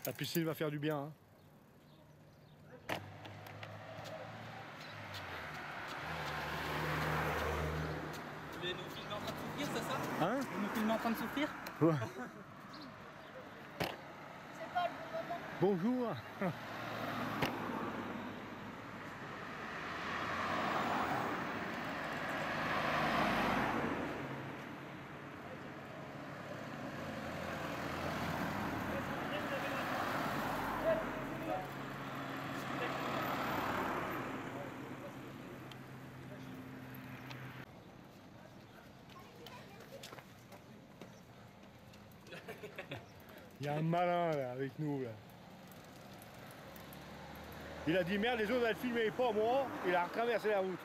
La piscine va faire du bien. Hein. Vous voulez nous filmer en train de souffrir, c'est ça? Hein? Vous nous filmez en train de souffrir? Ouais. C'est pas le bon moment. Bonjour. Il y a un malin là avec nous là. Il a dit merde, les autres elles filmaient pas moi, il a traversé la route.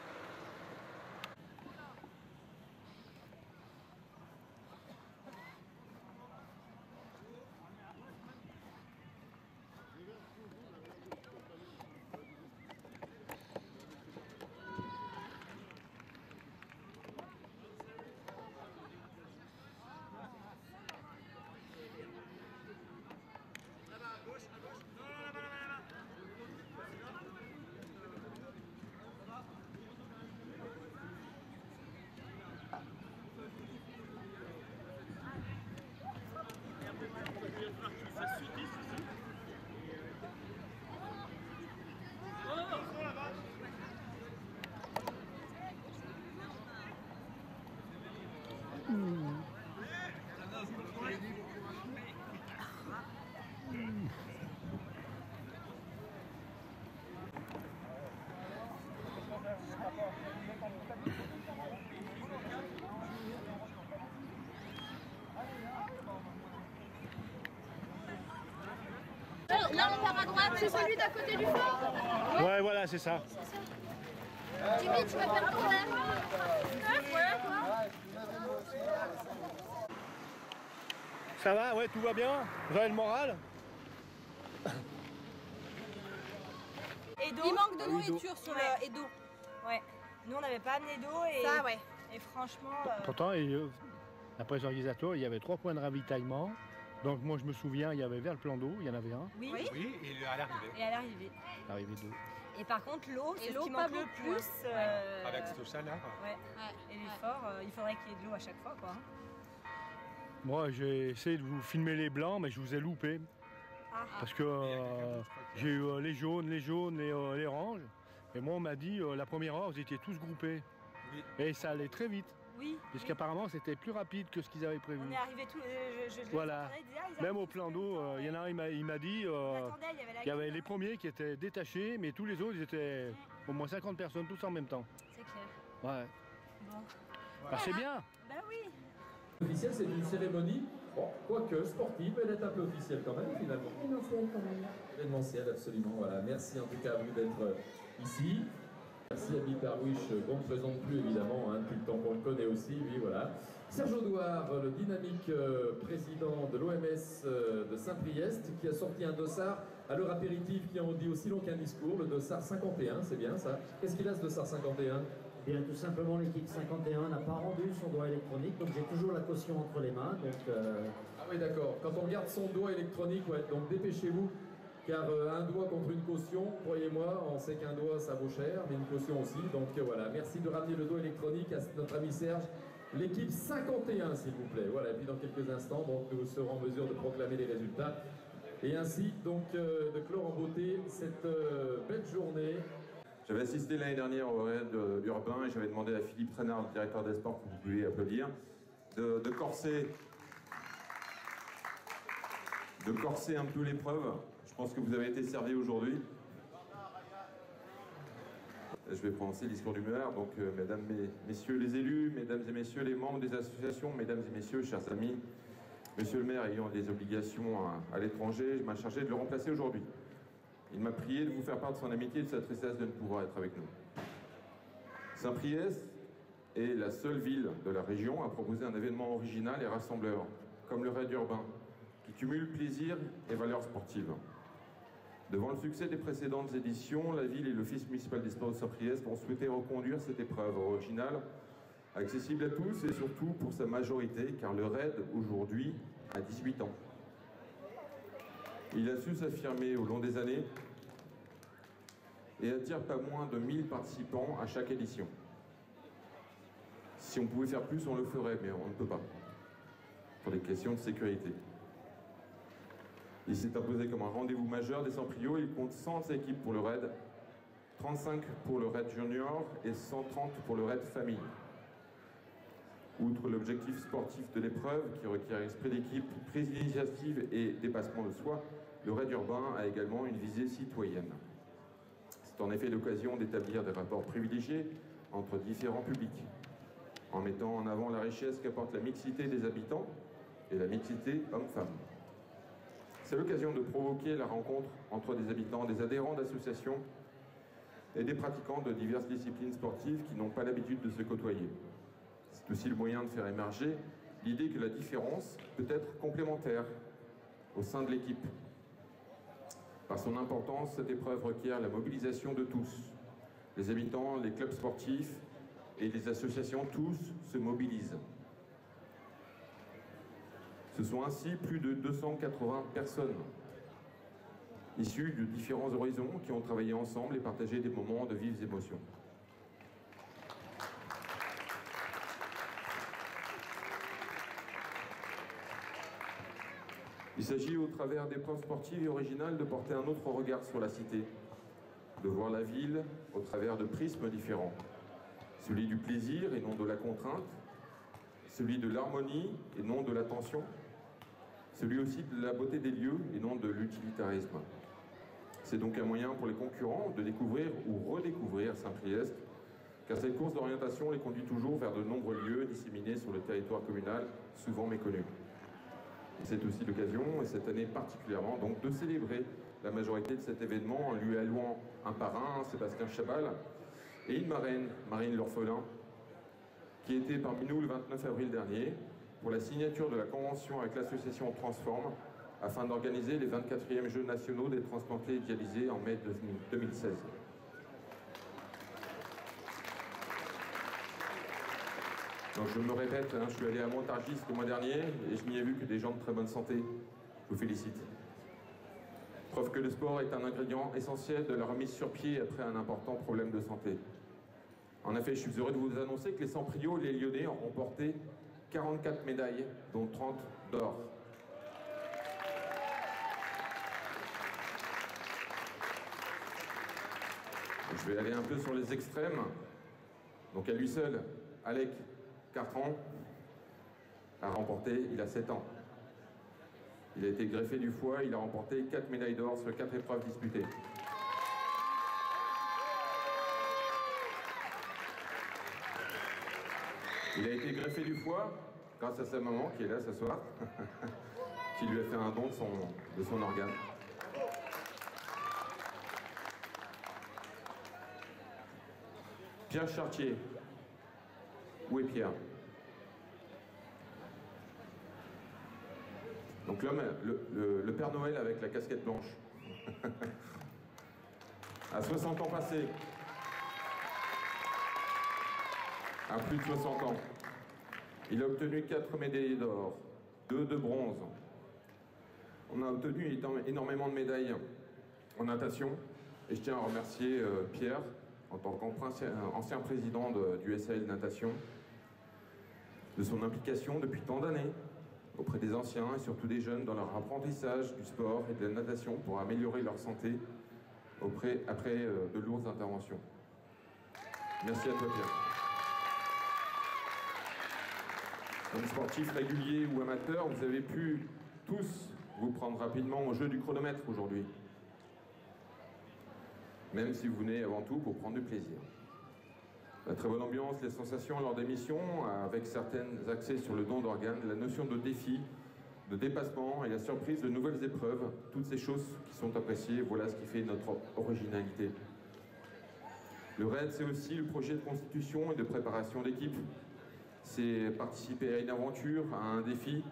Là on part à droite, c'est celui d'à côté du fort. Ouais, voilà, c'est ça. Jimmy, tu vas faire ton air. Ouais, quoi. Ça va, ouais, tout va bien. Vous avez le moral? Et d'eau. Il manque de nourriture sur le et d'eau. Ouais. Nous on n'avait pas amené d'eau et Ça, ouais. Et franchement. Pourtant, après les organisateurs, il y avait 3 points de ravitaillement. Donc moi je me souviens, il y avait vers le plan d'eau, il y en avait un. Oui. Oui, et à l'arrivée. Et à l'arrivée. L'arrivée d'eau. Et par contre l'eau, c'est ce l'eau, qui pas manque le beaucoup, plus. Avec cette chaleur. Ouais. Et l'effort, il faudrait qu'il y ait de l'eau à chaque fois, quoi. Moi j'ai essayé de vous filmer les blancs, mais je vous ai loupé. Parce que j'ai eu les jaunes, les oranges. Et moi on m'a dit, la première heure, vous étiez tous groupés. Oui. Et ça allait très vite. Oui. Puisqu'apparemment c'était plus rapide que ce qu'ils avaient prévu. On est arrivé tous. Voilà. Même au plan d'eau, il y en a un, il m'a dit qu'il y avait les premiers qui étaient détachés, mais tous les autres, ils étaient au moins 50 personnes, tous en même temps. C'est clair. Ouais. Bon. Bah, c'est bien. Bah oui. Officielle, c'est une cérémonie, bon, quoique sportive, elle est un peu officielle quand même finalement. Événementiel quand même. Événementielle, absolument, voilà. Merci en tout cas à vous d'être ici. Merci à Bill Darwish, qu'on ne présente plus évidemment, hein, depuis le temps qu'on le connaît aussi, lui, voilà. Serge Audouard, le dynamique président de l'OMS de Saint-Priest, qui a sorti un dossard à leur apéritif qui en dit aussi long qu'un discours, le dossard 51, c'est bien ça. Qu'est-ce qu'il a ce dossard 51? Bien, tout simplement, l'équipe 51 n'a pas rendu son doigt électronique, donc j'ai toujours la caution entre les mains. Donc, Ah oui, d'accord. Quand on regarde son doigt électronique, ouais, donc dépêchez-vous, car un doigt contre une caution, croyez-moi, on sait qu'un doigt ça vaut cher, mais une caution aussi. Donc voilà, merci de ramener le doigt électronique à notre ami Serge. L'équipe 51, s'il vous plaît. Voilà, et puis dans quelques instants, donc, nous serons en mesure de proclamer les résultats. Et ainsi, donc, de clore en beauté cette belle journée. J'avais assisté l'année dernière au raid urbain et j'avais demandé à Philippe Renard, le directeur des sports, que vous pouvez applaudir, de corser un peu l'épreuve. Je pense que vous avez été servi aujourd'hui. Je vais prononcer le discours du maire. Donc, mesdames, messieurs les élus, mesdames et messieurs les membres des associations, mesdames et messieurs, chers amis, monsieur le maire ayant des obligations à l'étranger, je m'ai chargé de le remplacer aujourd'hui. Il m'a prié de vous faire part de son amitié et de sa tristesse de ne pouvoir être avec nous. Saint-Priest est la seule ville de la région à proposer un événement original et rassembleur, comme le raid urbain, qui cumule plaisir et valeurs sportives. Devant le succès des précédentes éditions, la ville et l'Office municipal des sports de Saint-Priest vont souhaiter reconduire cette épreuve originale, accessible à tous et surtout pour sa majorité, car le raid aujourd'hui a 18 ans. Il a su s'affirmer au long des années et attire pas moins de 1000 participants à chaque édition. Si on pouvait faire plus, on le ferait, mais on ne peut pas, pour des questions de sécurité. Il s'est imposé comme un rendez-vous majeur des Saint-Prieuc. Il compte 100 équipes pour le raid, 35 pour le raid junior et 130 pour le raid famille. Outre l'objectif sportif de l'épreuve, qui requiert esprit d'équipe, prise d'initiative et dépassement de soi, le raid urbain a également une visée citoyenne. C'est en effet l'occasion d'établir des rapports privilégiés entre différents publics, en mettant en avant la richesse qu'apporte la mixité des habitants et la mixité homme-femme. C'est l'occasion de provoquer la rencontre entre des habitants, des adhérents d'associations et des pratiquants de diverses disciplines sportives qui n'ont pas l'habitude de se côtoyer. C'est aussi le moyen de faire émerger l'idée que la différence peut être complémentaire au sein de l'équipe. Par son importance, cette épreuve requiert la mobilisation de tous. Les habitants, les clubs sportifs et les associations, tous se mobilisent. Ce sont ainsi plus de 280 personnes issues de différents horizons qui ont travaillé ensemble et partagé des moments de vives émotions. Il s'agit au travers d'épreuves sportives et originales de porter un autre regard sur la cité, de voir la ville au travers de prismes différents. Celui du plaisir et non de la contrainte, celui de l'harmonie et non de la tension, celui aussi de la beauté des lieux et non de l'utilitarisme. C'est donc un moyen pour les concurrents de découvrir ou redécouvrir Saint-Priest, car cette course d'orientation les conduit toujours vers de nombreux lieux disséminés sur le territoire communal, souvent méconnus. C'est aussi l'occasion, et cette année particulièrement, donc, de célébrer la majorité de cet événement en lui allouant un parrain, Sébastien Chabal, et une marraine, Marine l'Orphelin, qui était parmi nous le 29 avril dernier pour la signature de la convention avec l'association Transform afin d'organiser les 24e Jeux nationaux des transplantés dialysés en mai 2016. Donc je me répète, je suis allé à Montargis le mois dernier et je n'y ai vu que des gens de très bonne santé. Je vous félicite. Preuve que le sport est un ingrédient essentiel de la remise sur pied après un important problème de santé. En effet, je suis heureux de vous annoncer que les Saint-Prieuc, les Lyonnais, ont remporté 44 médailles, dont 30 d'or. Je vais aller un peu sur les extrêmes. Donc à lui seul, Alec Cartran a remporté, il a 7 ans. Il a été greffé du foie, il a remporté 4 médailles d'or sur 4 épreuves disputées. Il a été greffé du foie grâce à sa maman qui est là ce soir, qui lui a fait un don de son organe. Pierre Chartier. Où est Pierre? Donc l'homme, le Père Noël avec la casquette blanche. À 60 ans passés. À plus de 60 ans. Il a obtenu 4 médailles d'or, 2 de bronze. On a obtenu énormément de médailles en natation. Et je tiens à remercier Pierre, en tant qu'ancien président du SAL Natation, de son implication depuis tant d'années auprès des anciens et surtout des jeunes dans leur apprentissage du sport et de la natation pour améliorer leur santé après de lourdes interventions. Merci à toi Pierre. Comme sportif régulier ou amateur, vous avez pu tous vous prendre rapidement au jeu du chronomètre aujourd'hui. Même si vous venez avant tout pour prendre du plaisir. La très bonne ambiance, les sensations lors des missions, avec certaines axées sur le don d'organes, la notion de défi, de dépassement et la surprise de nouvelles épreuves, toutes ces choses qui sont appréciées, voilà ce qui fait notre originalité. Le RAID, c'est aussi le projet de constitution et de préparation d'équipe. C'est participer à une aventure, à un défi,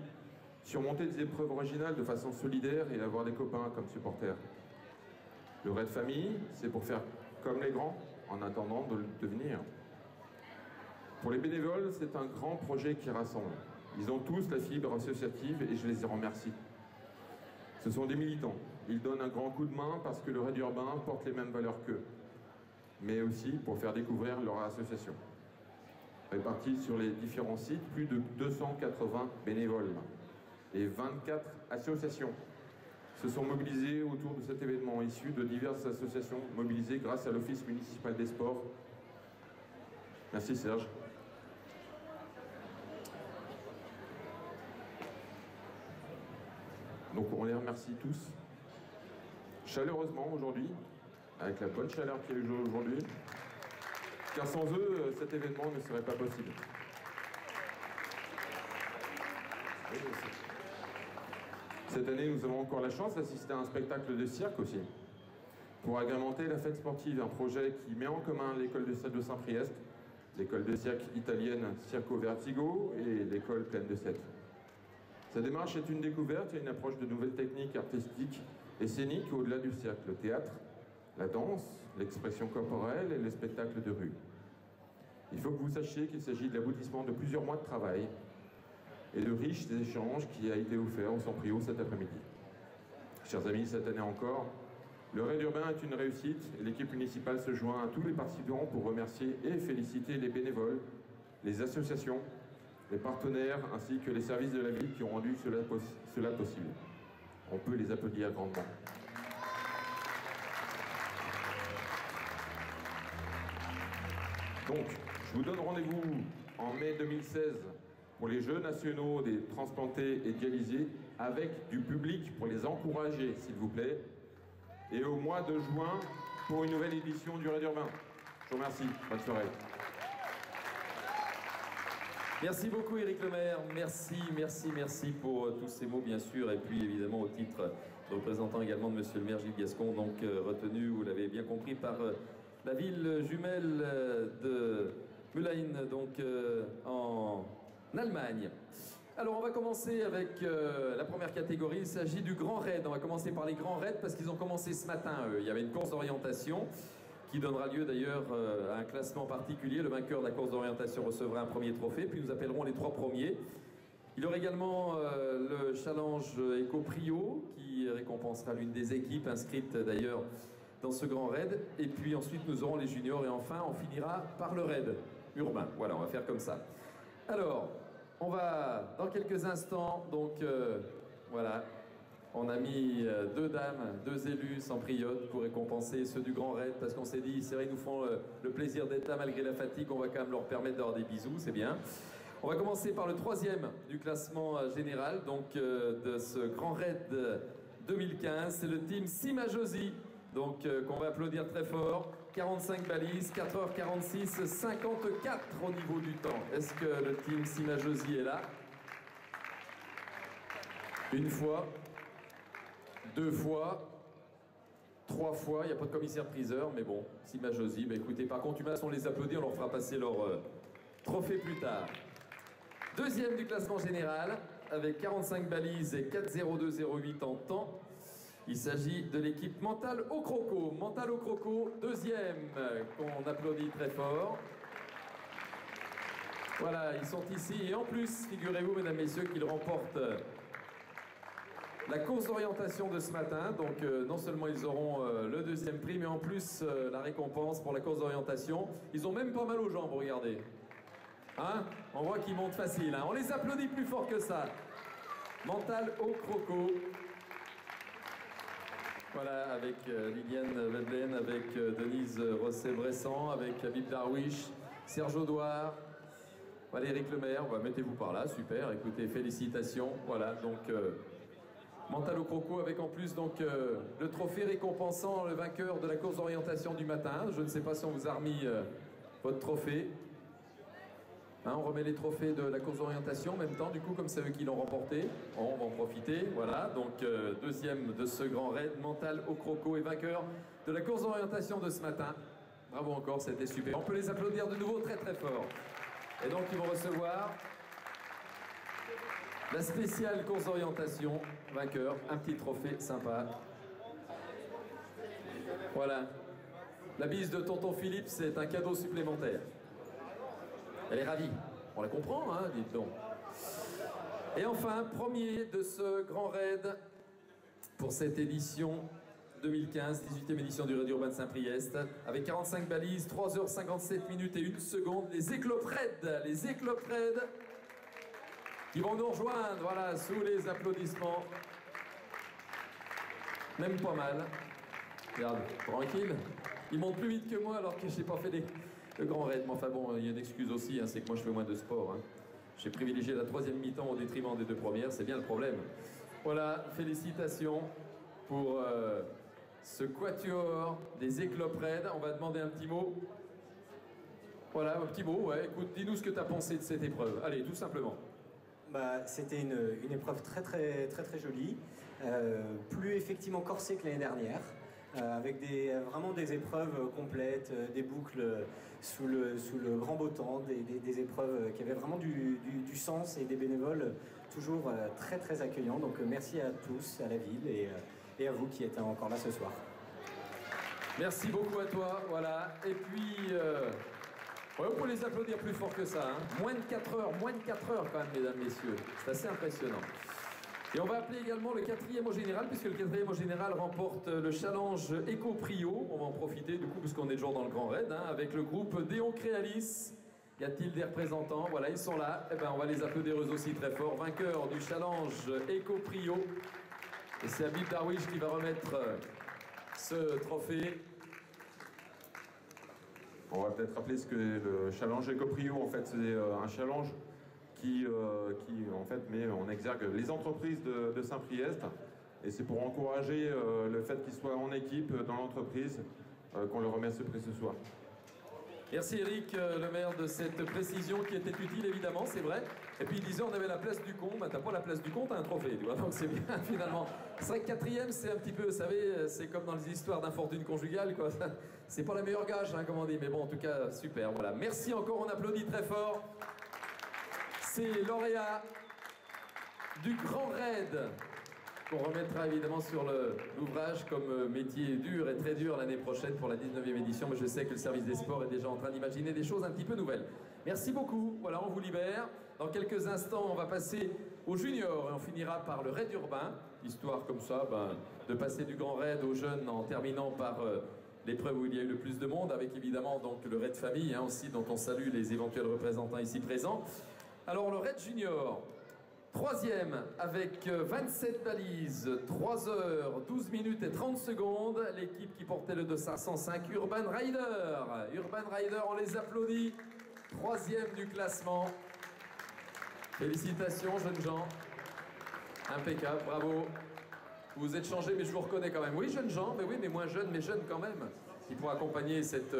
surmonter des épreuves originales de façon solidaire et avoir des copains comme supporters. Le raid famille, c'est pour faire comme les grands, en attendant de le devenir. Pour les bénévoles, c'est un grand projet qui rassemble. Ils ont tous la fibre associative et je les en remercie. Ce sont des militants, ils donnent un grand coup de main parce que le raid urbain porte les mêmes valeurs qu'eux, mais aussi pour faire découvrir leur association. Répartis sur les différents sites, plus de 280 bénévoles et 24 associations se sont mobilisées autour de cet événement, issus de diverses associations mobilisées grâce à l'Office municipal des sports. Merci Serge. Donc on les remercie tous chaleureusement aujourd'hui, avec la bonne chaleur qu'il y a eu aujourd'hui, car sans eux, cet événement ne serait pas possible. Cette année, nous avons encore la chance d'assister à un spectacle de cirque aussi, pour agrémenter la fête sportive, un projet qui met en commun l'école de cirque de Saint-Priest, l'école de cirque italienne Circo Vertigo et l'école Plaine de Sète. Sa démarche est une découverte et une approche de nouvelles techniques artistiques et scéniques au-delà du cirque, le théâtre, la danse, l'expression corporelle et les spectacles de rue. Il faut que vous sachiez qu'il s'agit de l'aboutissement de plusieurs mois de travail et de riches échanges qui a été offert au Centrio cet après-midi. Chers amis, cette année encore, le raid urbain est une réussite et l'équipe municipale se joint à tous les participants pour remercier et féliciter les bénévoles, les associations, les partenaires ainsi que les services de la ville qui ont rendu cela possible. On peut les applaudir grandement. Donc, je vous donne rendez-vous en mai 2016 pour les Jeux nationaux des transplantés et dialysés avec du public pour les encourager, s'il vous plaît. Et au mois de juin pour une nouvelle édition du raid urbain. Je vous remercie. Bonne soirée. Merci beaucoup Éric Lemaire, merci pour tous ces mots bien sûr, et puis évidemment au titre de représentant également de Monsieur le maire Gilles Gascon, donc retenu, vous l'avez bien compris, par la ville jumelle de Mülheim, donc en Allemagne. Alors on va commencer avec la première catégorie, il s'agit du Grand Raid. On va commencer par les Grands Raids parce qu'ils ont commencé ce matin, eux. Il y avait une course d'orientation qui donnera lieu d'ailleurs à un classement particulier. Le vainqueur de la course d'orientation recevra un premier trophée, puis nous appellerons les 3 premiers. Il y aura également le challenge Eco-Prio qui récompensera l'une des équipes inscrites d'ailleurs dans ce grand raid. Et puis ensuite nous aurons les juniors et enfin on finira par le raid urbain. Voilà, on va faire comme ça. Alors, on va dans quelques instants, donc voilà. On a mis 2 dames, 2 élus sans priote pour récompenser ceux du Grand Raid parce qu'on s'est dit, c'est vrai, ils nous font le plaisir d'être là malgré la fatigue, on va quand même leur permettre d'avoir des bisous, c'est bien. On va commencer par le 3e du classement général, donc de ce Grand Raid 2015, c'est le team Simajosi, donc qu'on va applaudir très fort. 45 balises, 4h46, 54 au niveau du temps. Est-ce que le team Simajosi est là? Une fois. 2 fois, 3 fois, il n'y a pas de commissaire-priseur, mais bon, Simajosi, bah écoutez, par contumace, on les applaudit, on leur fera passer leur trophée plus tard. 2e du classement général, avec 45 balises et 4,02,08 en temps. Il s'agit de l'équipe Mental au Croco. Mental au Croco, 2e, qu'on applaudit très fort. Voilà, ils sont ici, et en plus, figurez-vous, mesdames, messieurs, qu'ils remportent la course d'orientation de ce matin, donc non seulement ils auront le 2e prix, mais en plus la récompense pour la course d'orientation. Ils ont même pas mal aux jambes, regardez. Hein? On voit qu'ils montent facile. Hein? On les applaudit plus fort que ça. Mental au Croco. Voilà, avec Liliane Vedlen, avec Denise Rosset-Bressan, avec Habib Darwish, Serge Audouard, Valérie Lemaire. Bah, mettez-vous par là, super. Écoutez, félicitations. Voilà, donc... Mental au Croco avec en plus donc le trophée récompensant le vainqueur de la course d'orientation du matin. Je ne sais pas si on vous a remis votre trophée. Hein, on remet les trophées de la course d'orientation en même temps, du coup, comme c'est eux qui l'ont remporté. Bon, on va en profiter. Voilà, donc 2e de ce grand raid, Mental au Croco et vainqueur de la course d'orientation de ce matin. Bravo encore, c'était super. On peut les applaudir de nouveau très très fort. Et donc ils vont recevoir la spéciale course d'orientation, vainqueur, un petit trophée sympa. Voilà. La bise de tonton Philippe, c'est un cadeau supplémentaire. Elle est ravie. On la comprend, hein, dites donc. Et enfin, premier de ce grand raid pour cette édition 2015, 18e édition du Raid Urbain de Saint-Priest, avec 45 balises, 3h57 minutes et 1 seconde, les Éclopred, qui vont nous rejoindre, voilà, sous les applaudissements. Même pas mal. Regarde, tranquille. Ils montent plus vite que moi alors que j'ai pas fait le grand raid. Mais enfin bon, il y a une excuse aussi, hein, c'est que moi je fais moins de sport. Hein. J'ai privilégié la 3e mi-temps au détriment des 2 premières, c'est bien le problème. Voilà, félicitations pour ce quatuor des Éclopred. On va demander un petit mot. Voilà, un petit mot, ouais. Écoute, dis-nous ce que tu as pensé de cette épreuve. Allez, tout simplement. Bah, c'était une épreuve très jolie, plus effectivement corsée que l'année dernière, avec vraiment des épreuves complètes, des boucles sous le grand beau temps, des épreuves qui avaient vraiment du sens et des bénévoles toujours très accueillants. Donc merci à tous, à la ville et à vous qui êtes encore là ce soir. Merci beaucoup à toi, voilà. Et puis... ouais, on peut les applaudir plus fort que ça. Hein. Moins de 4 heures quand même, mesdames, messieurs. C'est assez impressionnant. Et on va appeler également le 4e au général, puisque le 4e au général remporte le challenge Éco-Prio. On va en profiter du coup, puisqu'on est toujours dans le Grand Raid, hein, avec le groupe Déon Créalis. Y a-t-il des représentants? Voilà, ils sont là. Eh ben, on va les applaudir eux aussi très fort. Vainqueur du challenge Éco-Prio. Et c'est Habib Darwish qui va remettre ce trophée. On va peut-être rappeler ce que le challenge Éco-Prio, en fait, c'est un challenge qui en fait met en exergue les entreprises de Saint-Priest. Et c'est pour encourager le fait qu'ils soient en équipe dans l'entreprise qu'on leur remet ce prix ce soir. Merci Eric, le maire, de cette précision qui était utile évidemment, c'est vrai. Et puis il disait on avait la place du con, bah t'as pas la place du con, t'as un trophée, tu vois, donc c'est bien finalement. C'est vrai que 4e c'est un petit peu, vous savez, c'est comme dans les histoires d'infortune conjugale, quoi. C'est pas la meilleure gage, hein, comme on dit, mais bon en tout cas super, voilà. Merci encore, on applaudit très fort. C'est lauréat du Grand Raid, qu'on remettra évidemment sur l'ouvrage comme métier dur et très dur l'année prochaine pour la 19e édition. Mais je sais que le service des sports est déjà en train d'imaginer des choses un petit peu nouvelles. Merci beaucoup. Voilà, on vous libère. Dans quelques instants, on va passer aux juniors et on finira par le raid urbain. Histoire comme ça de passer du grand raid aux jeunes en terminant par l'épreuve où il y a eu le plus de monde, avec évidemment donc le raid famille hein, aussi, dont on salue les éventuels représentants ici présents. Alors le raid junior. 3e avec 27 balises, 3 heures, 12 minutes et 30 secondes. L'équipe qui portait le dossard 105, Urban Rider. Urban Rider, on les applaudit. 3e du classement. Félicitations, jeunes gens. Impeccable, bravo. Vous vous êtes changés, mais je vous reconnais quand même. Oui, jeunes gens, mais oui, mais moins jeunes, mais jeunes quand même. Et pour accompagner cette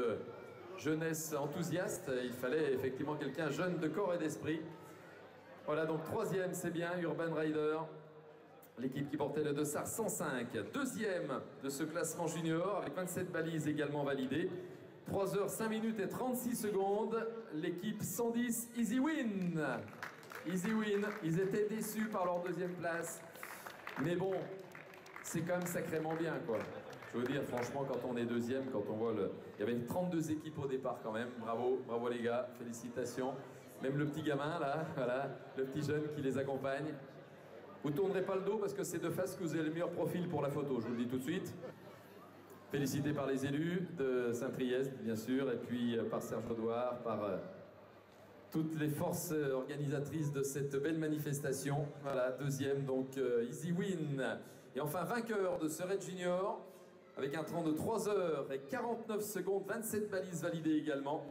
jeunesse enthousiaste, il fallait effectivement quelqu'un jeune de corps et d'esprit. Voilà, donc 3e, c'est bien, Urban Rider, l'équipe qui portait le dossard 105. 2e de ce classement junior, avec 27 balises également validées. 3 heures, 5 minutes et 36 secondes, l'équipe 110 Easy Win. Easy Win, ils étaient déçus par leur 2e place. Mais bon, c'est quand même sacrément bien, quoi. Je veux dire, franchement, quand on est 2e, quand on voit il y avait 32 équipes au départ quand même. Bravo, bravo les gars, félicitations. Même le petit gamin, là, voilà, le petit jeune qui les accompagne. Vous tournerez pas le dos parce que c'est de face que vous avez le meilleur profil pour la photo, je vous le dis tout de suite. Félicité par les élus de Saint-Priest, bien sûr, et puis par Serge Audouard, par toutes les forces organisatrices de cette belle manifestation. Voilà, 2e, donc Easy Win. Et enfin, vainqueur de ce raid junior, avec un temps de 3 heures et 49 secondes, 27 balises validées également.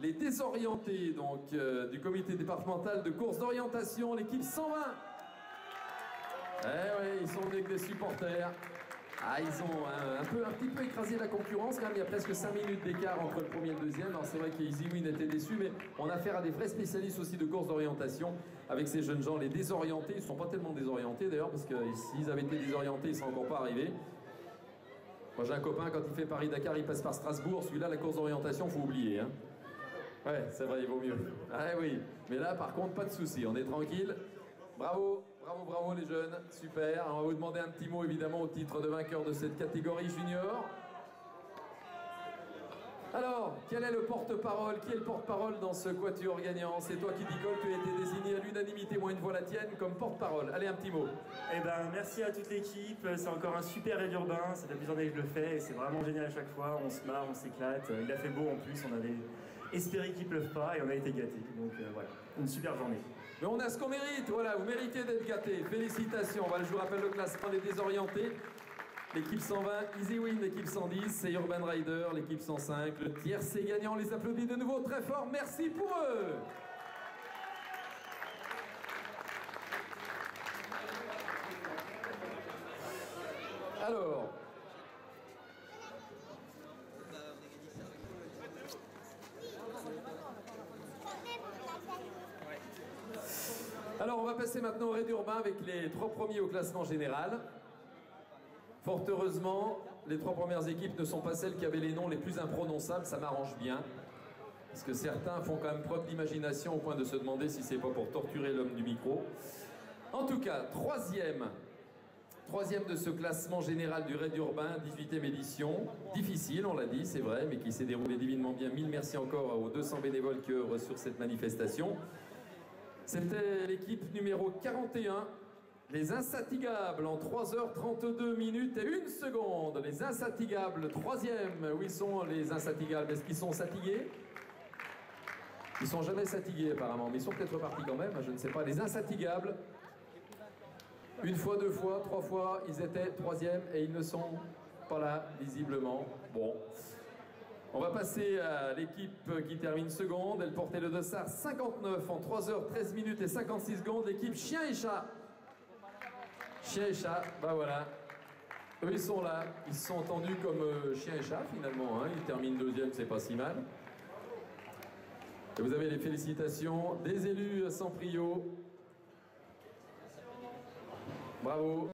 Les désorientés donc du comité départemental de course d'orientation, l'équipe 120. Eh oui, ils sont avec des supporters. Ah, ils ont un petit peu écrasé la concurrence quand même. Il y a presque 5 minutes d'écart entre le premier et le 2e. Alors c'est vrai qu'Easy Win était déçu, mais on a affaire à des vrais spécialistes aussi de course d'orientation avec ces jeunes gens, les désorientés. Ils ne sont pas tellement désorientés d'ailleurs, parce que s'ils avaient été désorientés, ils ne sont encore pas arrivés. Moi j'ai un copain, quand il fait Paris-Dakar, il passe par Strasbourg. Celui-là, la course d'orientation, faut oublier. Hein. Ouais, c'est vrai, il vaut mieux. Ah oui, mais là, par contre, pas de souci, on est tranquille. Bravo, bravo, bravo les jeunes, super. On va vous demander un petit mot, évidemment, au titre de vainqueur de cette catégorie junior. Alors, quel est le porte-parole? Qui est le porte-parole dans ce quatuor gagnant? C'est toi qui dis, Cole, tu as été désigné à l'unanimité, moi une voix la tienne, comme porte-parole. Allez, un petit mot. Eh ben, merci à toute l'équipe, c'est encore un super raid urbain, ça fait plusieurs années que je le fais et c'est vraiment génial à chaque fois, on se marre, on s'éclate, il a fait beau en plus, on avait espéré qu'il pleuve pas et on a été gâtés, donc voilà, une super journée. Mais on a ce qu'on mérite, voilà, vous méritez d'être gâtés, félicitations. Voilà, je vous rappelle le classement des désorientés. L'équipe 120, Easy Win, l'équipe 110, c'est Urban Rider, l'équipe 105, le tiercé gagnant, on les applaudit de nouveau très fort, merci pour eux. Alors on va passer maintenant au raid urbain avec les 3 premiers au classement général. Fort heureusement, les 3 premières équipes ne sont pas celles qui avaient les noms les plus imprononçables, ça m'arrange bien. Parce que certains font quand même preuve d'imagination au point de se demander si c'est pas pour torturer l'homme du micro. En tout cas, troisième de ce classement général du raid urbain, 18e édition. Difficile, on l'a dit, c'est vrai, mais qui s'est déroulé divinement bien. 1000 merci encore aux 200 bénévoles qui œuvrent sur cette manifestation. C'était l'équipe numéro 41. Les Insatigables en 3h32 minutes et 1 seconde. Les Insatigables, 3e. Où ils sont les Insatigables? Est-ce qu'ils sont fatigués? Ils sont jamais fatigués apparemment, mais ils sont peut-être repartis quand même, je ne sais pas. Les Insatigables, 1 fois, 2 fois, 3 fois, ils étaient 3e et ils ne sont pas là, visiblement. Bon. On va passer à l'équipe qui termine seconde. Elle portait le dossard 59 en 3h13 minutes et 56 secondes. L'équipe Chien et Chat. Chien et Chat, bah voilà. Eux, ils sont là. Ils se sont entendus comme Chien et Chat, finalement. Hein. Ils terminent 2e, c'est pas si mal. Et vous avez les félicitations des élus à Saint-Priot. Bravo.